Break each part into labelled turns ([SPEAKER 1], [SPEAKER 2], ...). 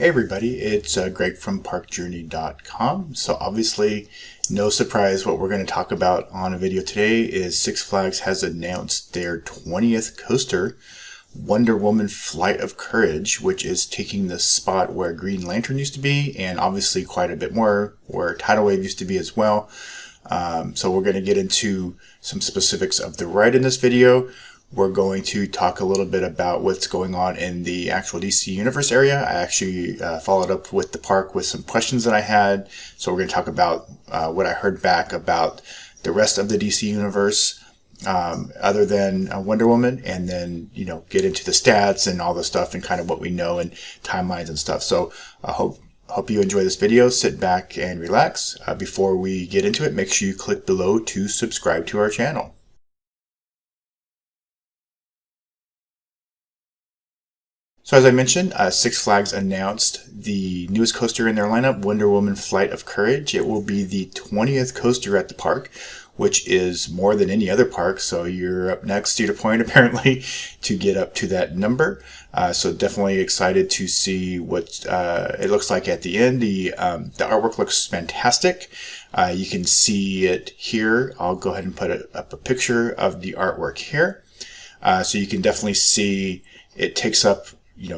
[SPEAKER 1] Hey everybody, it's Greg from parkjourney.com. So obviously, no surprise, what we're going to talk about on a video today is Six Flags has announced their 20th coaster, Wonder Woman Flight of Courage, which is taking the spot where Green Lantern used to be, and obviously quite a bit more where Tidal Wave used to be as well. So we're going to get into some specifics of the ride in this video. We're going to talk a little bit about what's going on in the actual DC Universe area. I actually followed up with the park with some questions that I had. So we're going to talk about what I heard back about the rest of the DC Universe other than Wonder Woman, and then, get into the stats and all the stuff and kind of what we know and timelines and stuff. So I hope you enjoy this video. Sit back and relax. Before we get into it, make sure you click below to subscribe to our channel. So as I mentioned, Six Flags announced the newest coaster in their lineup, Wonder Woman Flight of Courage. It will be the 20th coaster at the park, which is more than any other park. So you're up next, Cedar Point, apparently, to get up to that number. So definitely excited to see what it looks like at the end. The artwork looks fantastic. You can see it here. I'll go ahead and put up a picture of the artwork here. So you can definitely see it takes up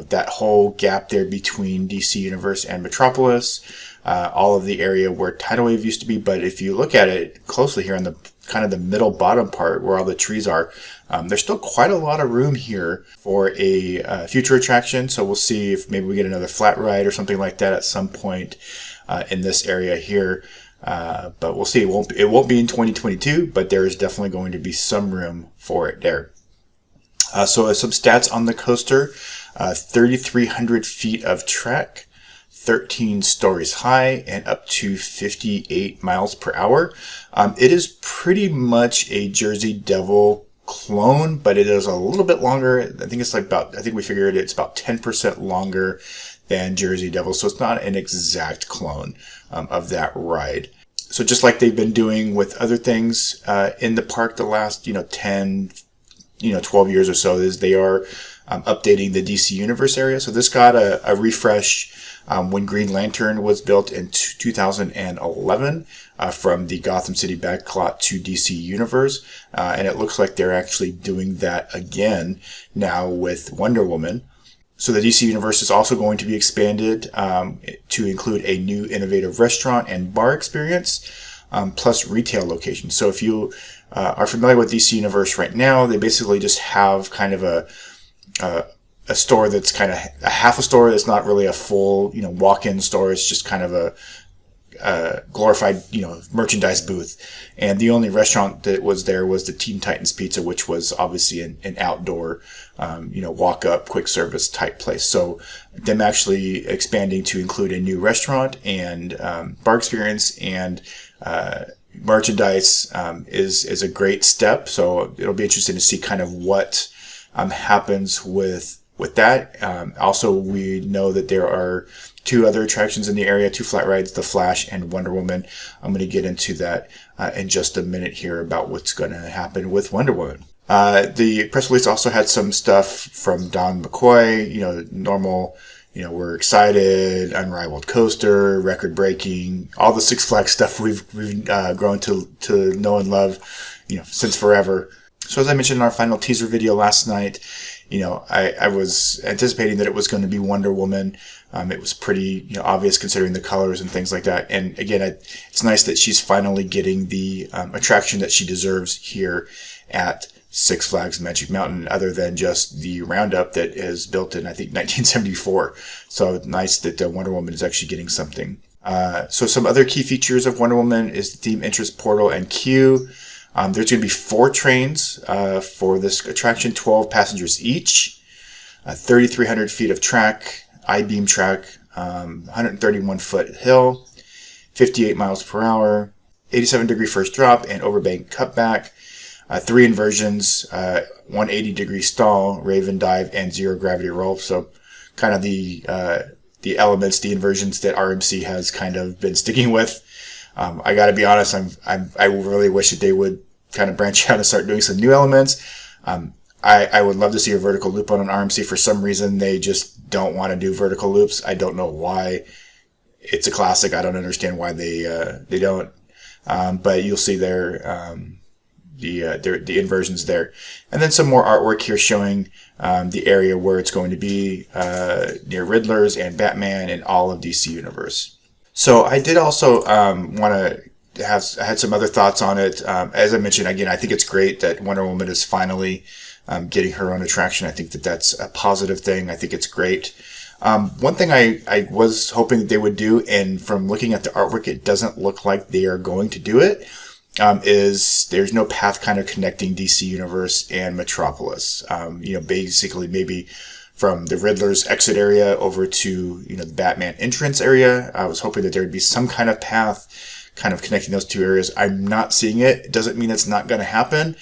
[SPEAKER 1] that whole gap there between DC Universe and Metropolis, all of the area where Tidal Wave used to be. But if you look at it closely here on the kind of the middle bottom part where all the trees are, there's still quite a lot of room here for a future attraction. So we'll see if maybe we get another flat ride or something like that at some point in this area here. But we'll see. It won't be in 2022, but there is definitely going to be some room for it there. So some stats on the coaster. 3,300 feet of track, 13 stories high, and up to 58 miles per hour. It is pretty much a Jersey Devil clone, but it is a little bit longer. I think we figured it's about 10% longer than Jersey Devil, so it's not an exact clone of that ride. So just like they've been doing with other things in the park the last 10, 12 years or so, is they are updating the DC Universe area. So this got a refresh when Green Lantern was built in 2011 from the Gotham City backlot to DC Universe. And it looks like they're actually doing that again now with Wonder Woman. So the DC Universe is also going to be expanded to include a new innovative restaurant and bar experience, plus retail locations. So if you are familiar with DC Universe right now, they basically just have kind of a store that's kind of a half a store that's not really a full, walk-in store. It's just kind of a glorified, merchandise booth. And the only restaurant that was there was the Teen Titans Pizza, which was obviously an outdoor, walk-up, quick service type place. So them actually expanding to include a new restaurant and bar experience and merchandise is a great step. So it'll be interesting to see kind of what happens with that. Also, we know that there are two other attractions in the area, two flat rides, The Flash and Wonder Woman. I'm going to get into that in just a minute here about what's going to happen with Wonder Woman. The press release also had some stuff from Don McCoy, normal, we're excited, unrivaled coaster, record breaking, all the Six Flags stuff we've grown to know and love, since forever. So as I mentioned in our final teaser video last night, I was anticipating that it was going to be Wonder Woman. It was pretty obvious considering the colors and things like that. And again, it's nice that she's finally getting the attraction that she deserves here at Six Flags Magic Mountain, other than just the Roundup that is built in, I think, 1974. So nice that Wonder Woman is actually getting something. So some other key features of Wonder Woman is the theme entrance portal and queue. There's going to be 4 trains for this attraction, 12 passengers each, 3,300 feet of track, I-beam track, 131-foot hill, 58 miles per hour, 87-degree first drop, and overbank cutback, 3 inversions, 180-degree stall, Raven dive, and zero gravity roll. So kind of the elements, the inversions that RMC has kind of been sticking with. I got to be honest, I really wish that they would kind of branch out and start doing some new elements. I would love to see a vertical loop on an RMC. For some reason, they just don't want to do vertical loops. I don't know why. It's a classic. I don't understand why they don't. But you'll see there the inversions there, and then some more artwork here showing the area where it's going to be near Riddler's and Batman and all of DC Universe. So I did also want to I had some other thoughts on it. As I mentioned, again, I think it's great that Wonder Woman is finally getting her own attraction. I think that that's a positive thing. I think it's great. One thing I was hoping that they would do, and from looking at the artwork, it doesn't look like they are going to do it, is there's no path kind of connecting DC Universe and Metropolis. Basically maybe from the Riddler's exit area over to, the Batman entrance area. I was hoping that there would be some kind of path kind of connecting those two areas. I'm not seeing it. It doesn't mean it's not going to happen,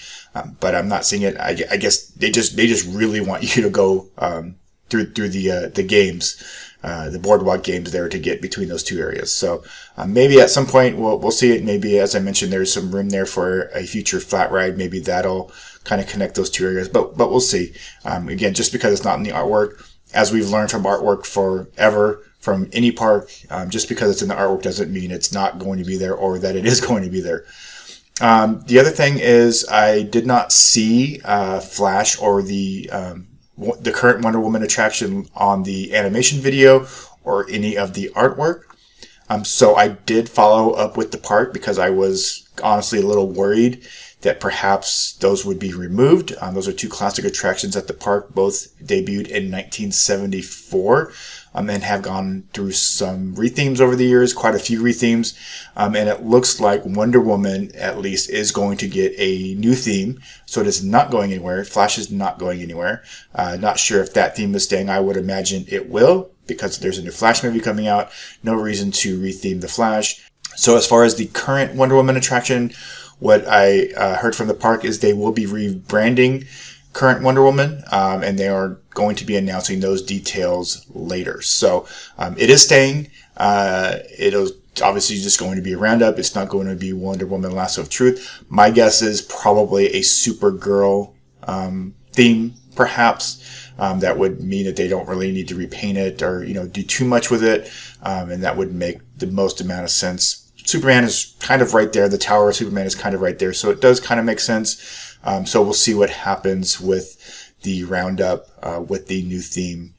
[SPEAKER 1] but I'm not seeing it. I guess they just really want you to go through the games, the boardwalk games there to get between those two areas. So maybe at some point we'll see it. Maybe, as I mentioned, there's some room there for a future flat ride. Maybe that'll kind of connect those two areas, but we'll see. Again, just because it's not in the artwork, as we've learned from artwork forever, from any park, just because it's in the artwork doesn't mean it's not going to be there or that it is going to be there. The other thing is I did not see Flash or the current Wonder Woman attraction on the animation video or any of the artwork. So I did follow up with the park because I was honestly a little worried that perhaps those would be removed. Those are two classic attractions at the park, both debuted in 1974 and have gone through some rethemes over the years, quite a few rethemes. And it looks like Wonder Woman, at least, is going to get a new theme. So it is not going anywhere. Flash is not going anywhere. Not sure if that theme is staying. I would imagine it will, because there's a new Flash movie coming out. No reason to retheme the Flash. So as far as the current Wonder Woman attraction, what I heard from the park is they will be rebranding current Wonder Woman, and they are going to be announcing those details later. So it is staying. It'll obviously just going to be a roundup. It's not going to be Wonder Woman Lasso of Truth. My guess is probably a Supergirl theme, perhaps. That would mean that they don't really need to repaint it or do too much with it, and that would make the most amount of sense. Superman is kind of right there. The Tower of Superman is kind of right there. So it does kind of make sense. So we'll see what happens with the roundup, with the new theme.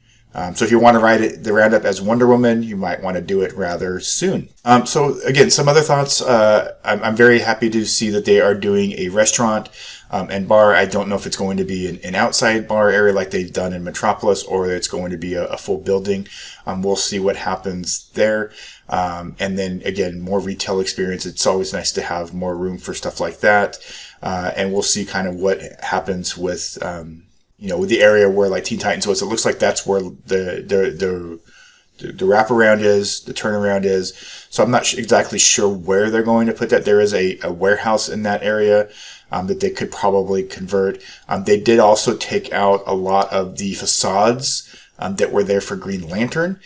[SPEAKER 1] So if you want to ride the roundup as Wonder Woman, you might want to do it rather soon. So again, some other thoughts. I'm very happy to see that they are doing a restaurant and bar. I don't know if it's going to be an outside bar area like they've done in Metropolis, or it's going to be a full building. We'll see what happens there. And then again, more retail experience. It's always nice to have more room for stuff like that. And we'll see kind of what happens with, with the area where like Teen Titans was. It looks like that's where the wraparound is, the turnaround is. So I'm not exactly sure where they're going to put that. There is a warehouse in that area that they could probably convert. They did also take out a lot of the facades that were there for Green Lantern,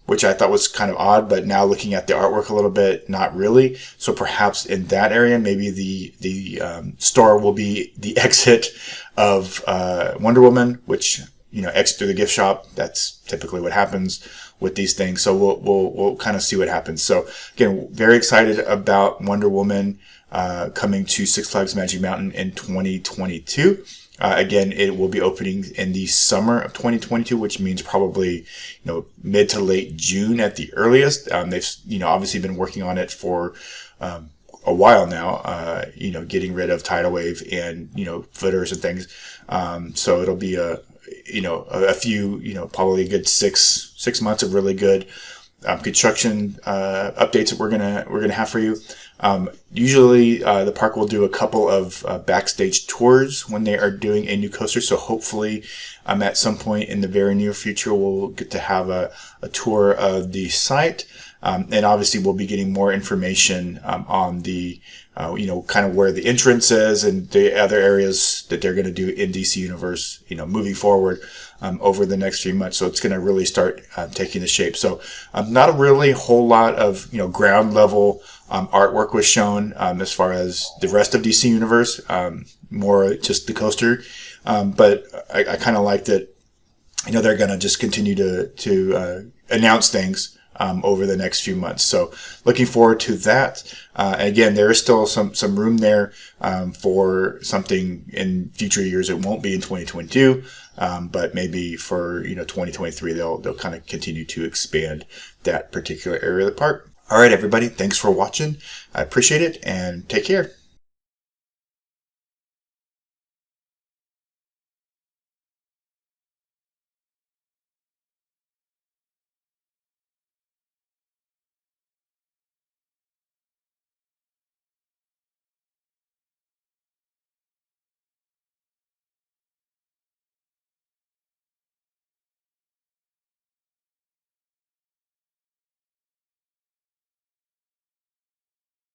[SPEAKER 1] which I thought was kind of odd, but now looking at the artwork a little bit, not really. So perhaps in that area, maybe the store will be the exit of Wonder Woman, which exit through the gift shop. That's typically what happens with these things. So we'll kind of see what happens. So again, very excited about Wonder Woman coming to Six Flags Magic Mountain in 2022. Again, it will be opening in the summer of 2022, which means probably, mid to late June at the earliest. They've, obviously been working on it for, a while now, getting rid of tidal wave and, footers and things. So it'll be a few, probably a good six months of really good, construction, updates that we're going to have for you. Usually, the park will do a couple of backstage tours when they are doing a new coaster. So hopefully, at some point in the very near future, we'll get to have a tour of the site. And obviously we'll be getting more information, on the, kind of where the entrance is and the other areas that they're going to do in DC Universe, moving forward, over the next few months. So it's going to really start, taking the shape. So, not a really whole lot of, ground level, artwork was shown, as far as the rest of DC Universe, more just the coaster. But I kind of like that. They're going to just continue to announce things over the next few months. So looking forward to that. Again, there is still some room there for something in future years. It won't be in 2022, but maybe for 2023 they'll kind of continue to expand that particular area of the park. All right, everybody, thanks for watching. I appreciate it, and take care.